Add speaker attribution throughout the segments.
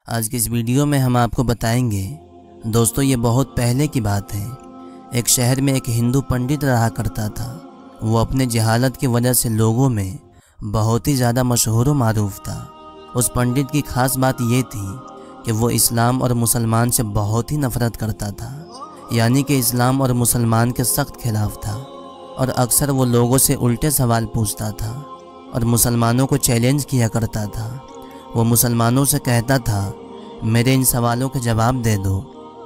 Speaker 1: آج کی اس ویڈیو میں ہم آپ کو بتائیں گے دوستو، یہ بہت پہلے کی بات ہے۔ ایک شہر میں ایک ہندو پنڈت رہا کرتا تھا۔ وہ اپنے جہالت کی وجہ سے لوگوں میں بہت ہی زیادہ مشہور و معروف تھا۔ اس پنڈت کی خاص بات یہ تھی کہ وہ اسلام اور مسلمان سے بہت ہی نفرت کرتا تھا، یعنی کہ اسلام اور مسلمان کے سخت خلاف تھا، اور اکثر وہ لوگوں سے الٹے سوال پوچھتا تھا اور مسلمانوں کو چیلنج کیا کرتا تھا۔ وہ مسلمانوں سے کہتا تھا، میرے ان سوالوں کے جواب دے دو،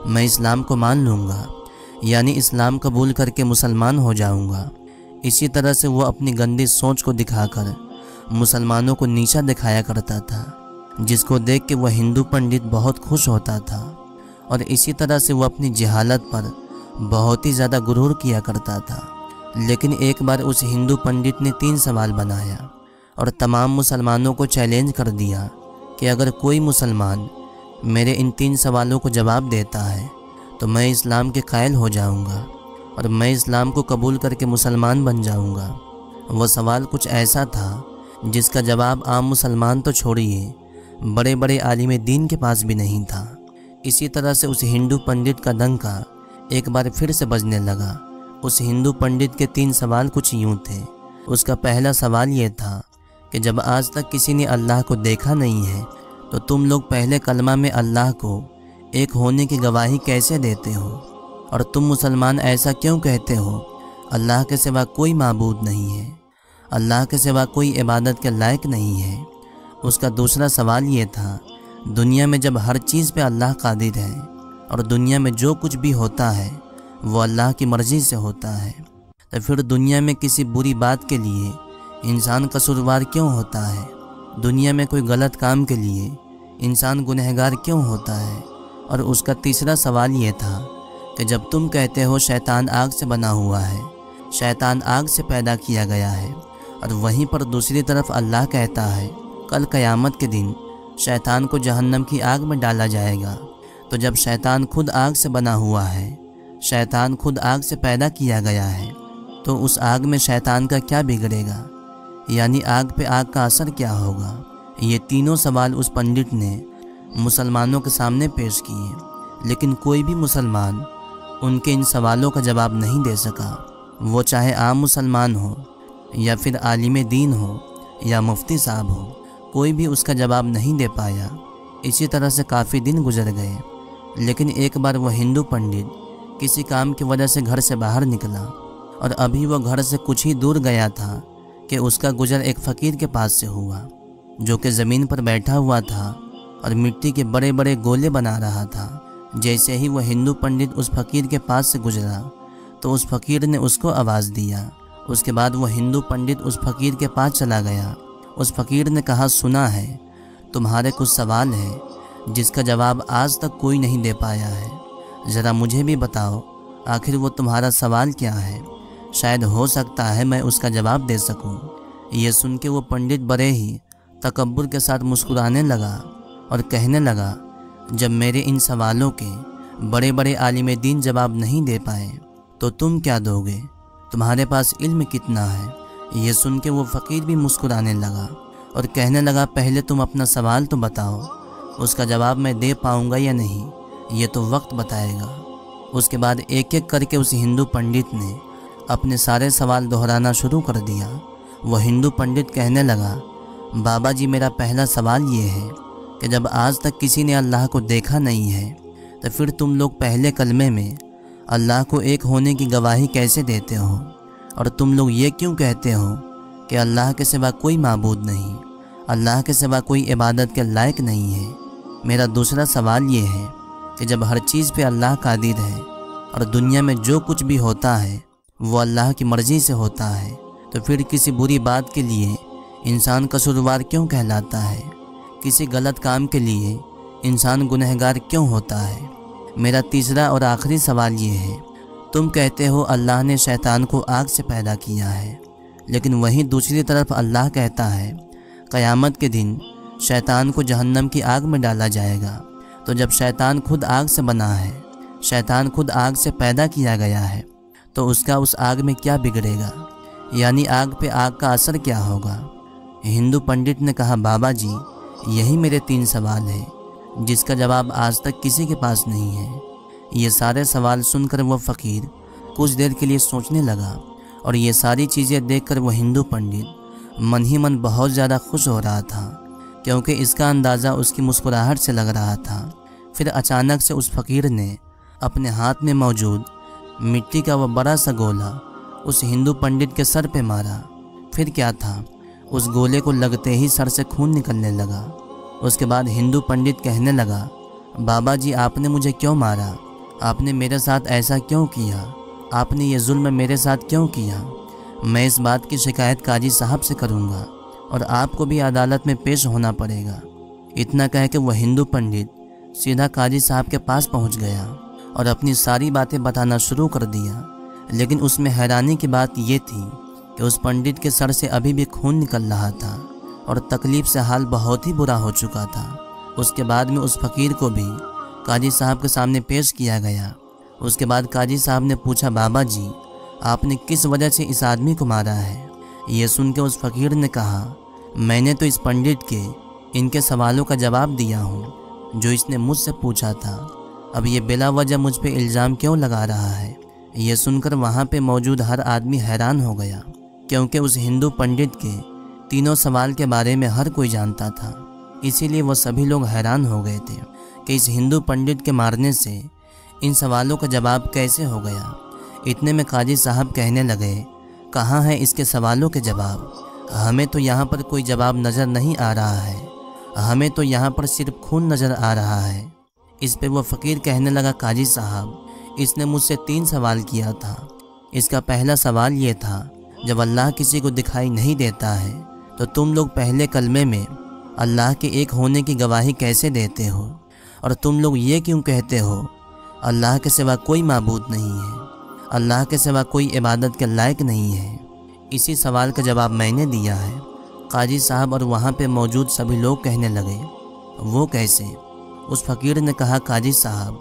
Speaker 1: میں اسلام کو مان لوں گا، یعنی اسلام قبول کر کے مسلمان ہو جاؤں گا۔ اسی طرح سے وہ اپنی گندی سوچ کو دکھا کر مسلمانوں کو نیچا دکھایا کرتا تھا، جس کو دیکھ کے وہ ہندو پنڈت بہت خوش ہوتا تھا، اور اسی طرح سے وہ اپنی جہالت پر بہت ہی زیادہ غرور کیا کرتا تھا۔ لیکن ایک بار اس ہندو پنڈت نے 3 سوال بنایا اور تمام مسلمانوں کو چیلنج کر دیا کہ اگر کوئی مسلمان میرے ان 3 سوالوں کو جواب دیتا ہے تو میں اسلام کے قائل ہو جاؤں گا اور میں اسلام کو قبول کر کے مسلمان بن جاؤں گا۔ وہ سوال کچھ ایسا تھا جس کا جواب عام مسلمان تو چھوڑیے، بڑے بڑے عالم دین کے پاس بھی نہیں تھا۔ اسی طرح سے اس ہندو پنڈت کا ڈنکا ایک بار پھر سے بجنے لگا۔ اس ہندو پنڈت کے 3 سوال کچھ یوں تھے۔ اس کا پہلا سوال یہ تھا کہ جب آج تک کسی نے اللہ کو دیکھا نہیں ہے تو تم لوگ پہلے کلمہ میں اللہ کو ایک ہونے کی گواہی کیسے دیتے ہو، اور تم مسلمان ایسا کیوں کہتے ہو اللہ کے سوا کوئی معبود نہیں ہے، اللہ کے سوا کوئی عبادت کے لائق نہیں ہے۔ اس کا دوسرا سوال یہ تھا، دنیا میں جب ہر چیز پہ اللہ قادر ہے اور دنیا میں جو کچھ بھی ہوتا ہے وہ اللہ کی مرضی سے ہوتا ہے، تو پھر دنیا میں کسی بری بات کے لیے انسان قصوروار کیوں ہوتا ہے؟ دنیا میں کوئی غلط کام کے لیے انسان گنہگار کیوں ہوتا ہے؟ اور اس کا تیسرا سوال یہ تھا کہ جب تم کہتے ہو شیطان آگ سے بنا ہوا ہے، شیطان آگ سے پیدا کیا گیا ہے، اور وہیں پر دوسری طرف اللہ کہتا ہے کل قیامت کے دن شیطان کو جہنم کی آگ میں ڈالا جائے گا، تو جب شیطان خود آگ سے بنا ہوا ہے، شیطان خود آگ سے پیدا کیا گیا ہے، تو اس آگ میں شیطان کا کیا بگڑے گا؟ یعنی آگ پہ آگ کا اثر کیا ہوگا؟ یہ تینوں سوال اس پنڈت نے مسلمانوں کے سامنے پیش کیے، لیکن کوئی بھی مسلمان ان کے ان سوالوں کا جواب نہیں دے سکا۔ وہ چاہے عام مسلمان ہو یا پھر عالم دین ہو یا مفتی صاحب ہو، کوئی بھی اس کا جواب نہیں دے پایا۔ اسی طرح سے کافی دن گزر گئے، لیکن ایک بار وہ ہندو پنڈت کسی کام کی وجہ سے گھر سے باہر نکلا، اور ابھی وہ گھر سے کچھ ہی دور گیا تھا کہ اس کا گزر ایک فقیر کے پاس سے ہوا، جو کہ زمین پر بیٹھا ہوا تھا اور مٹی کے بڑے بڑے گولے بنا رہا تھا۔ جیسے ہی وہ ہندو پنڈت اس فقیر کے پاس سے گزرا تو اس فقیر نے اس کو آواز دیا۔ اس کے بعد وہ ہندو پنڈت اس فقیر کے پاس چلا گیا۔ اس فقیر نے کہا، سنا ہے تمہارے کچھ سوال ہے جس کا جواب آج تک کوئی نہیں دے پایا ہے، ذرا مجھے بھی بتاؤ آخر وہ تمہارا سوال کیا ہے، شاید ہو سکتا ہے میں اس کا جواب دے سکوں۔ یہ سن کے وہ پنڈت بڑے ہی تکبر کے ساتھ مسکرانے لگا اور کہنے لگا، جب میرے ان سوالوں کے بڑے بڑے عالم دین جواب نہیں دے پائے تو تم کیا دو گے؟ تمہارے پاس علم کتنا ہے؟ یہ سن کے وہ فقیر بھی مسکرانے لگا اور کہنے لگا، پہلے تم اپنا سوال تو بتاؤ، اس کا جواب میں دے پاؤں گا یا نہیں یہ تو وقت بتائے گا۔ اس کے بعد ایک ایک کر کے اس ہندو پنڈت نے اپنے سارے سوال دہرانا شروع کر دیا۔ وہ ہندو پنڈت کہنے لگا، بابا جی میرا پہلا سوال یہ ہے کہ جب آج تک کسی نے اللہ کو دیکھا نہیں ہے تو پھر تم لوگ پہلے کلمے میں اللہ کو ایک ہونے کی گواہی کیسے دیتے ہو، اور تم لوگ یہ کیوں کہتے ہو کہ اللہ کے سوا کوئی معبود نہیں، اللہ کے سوا کوئی عبادت کے لائق نہیں ہے؟ میرا دوسرا سوال یہ ہے کہ جب ہر چیز پہ اللہ قادر ہے اور دنیا میں جو کچھ بھی ہوتا ہے وہ اللہ کی مرضی سے ہوتا ہے، تو پھر کسی بری بات کے لیے انسان قصوروار کیوں کہلاتا ہے؟ کسی غلط کام کے لیے انسان گنہگار کیوں ہوتا ہے؟ میرا تیسرا اور آخری سوال یہ ہے، تم کہتے ہو اللہ نے شیطان کو آگ سے پیدا کیا ہے، لیکن وہیں دوسری طرف اللہ کہتا ہے قیامت کے دن شیطان کو جہنم کی آگ میں ڈالا جائے گا، تو جب شیطان خود آگ سے بنا ہے، شیطان خود آگ سے پیدا کیا گیا ہے، تو اس کا اس آگ میں کیا بگڑے گا؟ یعنی آگ پہ آگ کا اثر کیا ہوگا؟ ہندو پنڈت نے کہا، بابا جی یہی میرے 3 سوال ہیں جس کا جواب آج تک کسی کے پاس نہیں ہے۔ یہ سارے سوال سن کر وہ فقیر کچھ دیر کے لیے سوچنے لگا، اور یہ ساری چیزیں دیکھ کر وہ ہندو پنڈت من ہی من بہت زیادہ خوش ہو رہا تھا، کیونکہ اس کا اندازہ اس کی مسکراہٹ سے لگ رہا تھا۔ پھر اچانک سے اس فقیر نے اپنے ہاتھ میں موجود مٹی کا وہ بڑا سا گولا اس ہندو پنڈت کے سر پہ مارا۔ پھر کیا تھا، اس گولے کو لگتے ہی سر سے خون نکلنے لگا۔ اس کے بعد ہندو پنڈت کہنے لگا، بابا جی آپ نے مجھے کیوں مارا؟ آپ نے میرے ساتھ ایسا کیوں کیا؟ آپ نے یہ ظلم میرے ساتھ کیوں کیا؟ میں اس بات کی شکایت قاضی صاحب سے کروں گا اور آپ کو بھی عدالت میں پیش ہونا پڑے گا۔ اتنا کہہ کے وہ ہندو پنڈت سیدھا قاضی صاحب کے پاس پہنچ گیا اور اپنی ساری باتیں بتانا شروع کر دیا۔ لیکن اس میں حیرانی کی بات یہ تھی کہ اس پنڈت کے سر سے ابھی بھی خون نکل رہا تھا اور تکلیف سے حال بہت ہی برا ہو چکا تھا۔ اس کے بعد میں اس فقیر کو بھی قاضی صاحب کے سامنے پیش کیا گیا۔ اس کے بعد قاضی صاحب نے پوچھا، بابا جی آپ نے کس وجہ سے اس آدمی کو مارا ہے؟ یہ سن کے اس فقیر نے کہا، میں نے تو اس پنڈت کے ان کے سوالوں کا جواب دیا ہوں جو اس نے مجھ سے پوچھا تھا، اب یہ بلا وجہ مجھ پہ الزام کیوں لگا رہا ہے؟ یہ سن کر وہاں پہ موجود ہر آدمی حیران ہو گیا، کیونکہ اس ہندو پنڈت کے تینوں سوال کے بارے میں ہر کوئی جانتا تھا۔ اسی لیے وہ سبھی لوگ حیران ہو گئے تھے کہ اس ہندو پنڈت کے مارنے سے ان سوالوں کا جواب کیسے ہو گیا۔ اتنے میں قاضی صاحب کہنے لگے، کہاں ہے اس کے سوالوں کے جواب؟ ہمیں تو یہاں پر کوئی جواب نظر نہیں آ رہا ہے، ہمیں تو یہاں پر صرف خون نظر آ رہا ہے۔ اس پہ وہ فقیر کہنے لگا، قاضی صاحب اس نے مجھ سے 3 سوال کیا تھا۔ اس کا پہلا سوال یہ تھا، جب اللہ کسی کو دکھائی نہیں دیتا ہے تو تم لوگ پہلے کلمے میں اللہ کے ایک ہونے کی گواہی کیسے دیتے ہو؟ اور تم لوگ یہ کیوں کہتے ہو اللہ کے سوا کوئی معبود نہیں ہے، اللہ کے سوا کوئی عبادت کے لائق نہیں ہے؟ اسی سوال کا جواب میں نے دیا ہے۔ قاضی صاحب اور وہاں پہ موجود سبھی لوگ کہنے لگے، وہ کیسے؟ اس فقیر نے کہا، قاضی صاحب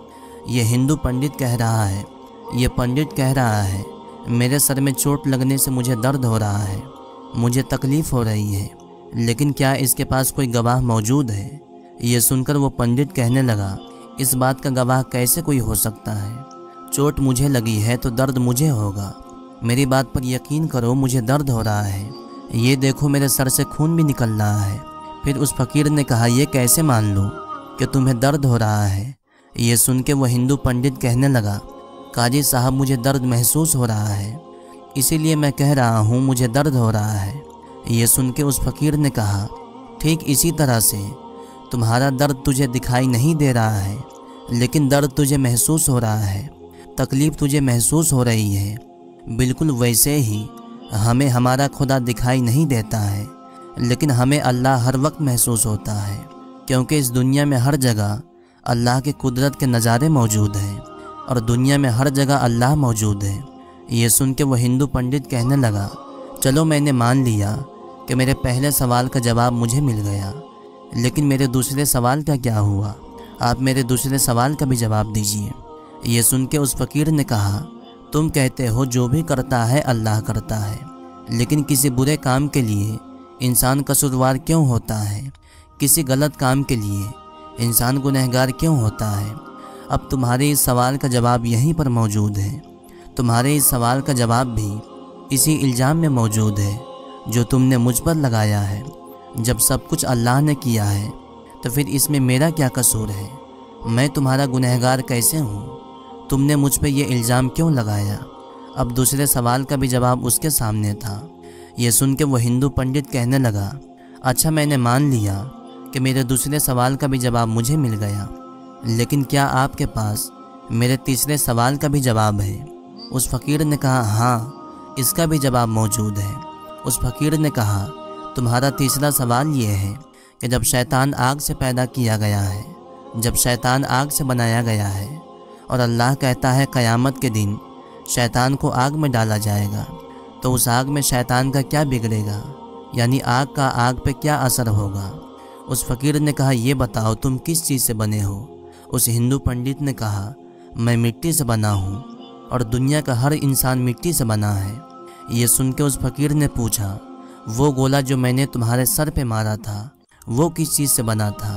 Speaker 1: یہ ہندو پنڈت کہہ رہا ہے، یہ پنڈت کہہ رہا ہے میرے سر میں چوٹ لگنے سے مجھے درد ہو رہا ہے، مجھے تکلیف ہو رہی ہے، لیکن کیا اس کے پاس کوئی گواہ موجود ہے؟ یہ سن کر وہ پنڈت کہنے لگا، اس بات کا گواہ کیسے کوئی ہو سکتا ہے؟ چوٹ مجھے لگی ہے تو درد مجھے ہوگا، میری بات پر یقین کرو، مجھے درد ہو رہا ہے، یہ دیکھو میرے سر سے خون بھی نکل رہا ہے۔ پھر اس فقیر نے کہا، یہ کیسے مان لوں کہ تمہیں درد ہو رہا ہے؟ یہ سن کے وہ ہندو پنڈت کہنے لگا، قاضی صاحب مجھے درد محسوس ہو رہا ہے، اسی لیے میں کہہ رہا ہوں مجھے درد ہو رہا ہے۔ یہ سن کے اس فقیر نے کہا، ٹھیک اسی طرح سے تمہارا درد تجھے دکھائی نہیں دے رہا ہے، لیکن درد تجھے محسوس ہو رہا ہے، تکلیف تجھے محسوس ہو رہی ہے، بالکل ویسے ہی ہمیں ہمارا خدا دکھائی نہیں دیتا ہے، لیکن ہمیں اللہ ہر وقت محسوس ہوتا ہے، کیونکہ اس دنیا میں ہر جگہ اللہ کے قدرت کے نظارے موجود ہیں اور دنیا میں ہر جگہ اللہ موجود ہے۔ یہ سن کے وہ ہندو پنڈت کہنے لگا، چلو میں نے مان لیا کہ میرے پہلے سوال کا جواب مجھے مل گیا، لیکن میرے دوسرے سوال کا کیا ہوا؟ آپ میرے دوسرے سوال کا بھی جواب دیجیے۔ یہ سن کے اس فقیر نے کہا، تم کہتے ہو جو بھی کرتا ہے اللہ کرتا ہے، لیکن کسی برے کام کے لیے انسان قصوروار کیوں ہوتا ہے؟ کسی غلط کام کے لیے انسان گنہگار کیوں ہوتا ہے؟ اب تمہارے اس سوال کا جواب یہیں پر موجود ہے، تمہارے اس سوال کا جواب بھی اسی الزام میں موجود ہے جو تم نے مجھ پر لگایا ہے۔ جب سب کچھ اللہ نے کیا ہے تو پھر اس میں میرا کیا قصور ہے؟ میں تمہارا گنہگار کیسے ہوں؟ تم نے مجھ پہ یہ الزام کیوں لگایا؟ اب دوسرے سوال کا بھی جواب اس کے سامنے تھا۔ یہ سن کے وہ ہندو پنڈت کہنے لگا، اچھا میں نے مان لیا کہ میرے دوسرے سوال کا بھی جواب مجھے مل گیا، لیکن کیا آپ کے پاس میرے تیسرے سوال کا بھی جواب ہے؟ اس فقیر نے کہا، ہاں اس کا بھی جواب موجود ہے۔ اس فقیر نے کہا، تمہارا تیسرا سوال یہ ہے کہ جب شیطان آگ سے پیدا کیا گیا ہے، جب شیطان آگ سے بنایا گیا ہے اور اللہ کہتا ہے قیامت کے دن شیطان کو آگ میں ڈالا جائے گا، تو اس آگ میں شیطان کا کیا بگڑے گا؟ یعنی آگ کا آگ پہ کیا اثر ہوگا؟ اس فقیر نے کہا، یہ بتاؤ تم کس چیز سے بنے ہو؟ اس ہندو پنڈت نے کہا، میں مٹی سے بنا ہوں اور دنیا کا ہر انسان مٹی سے بنا ہے۔ یہ سن کے اس فقیر نے پوچھا، وہ گولا جو میں نے تمہارے سر پہ مارا تھا وہ کس چیز سے بنا تھا؟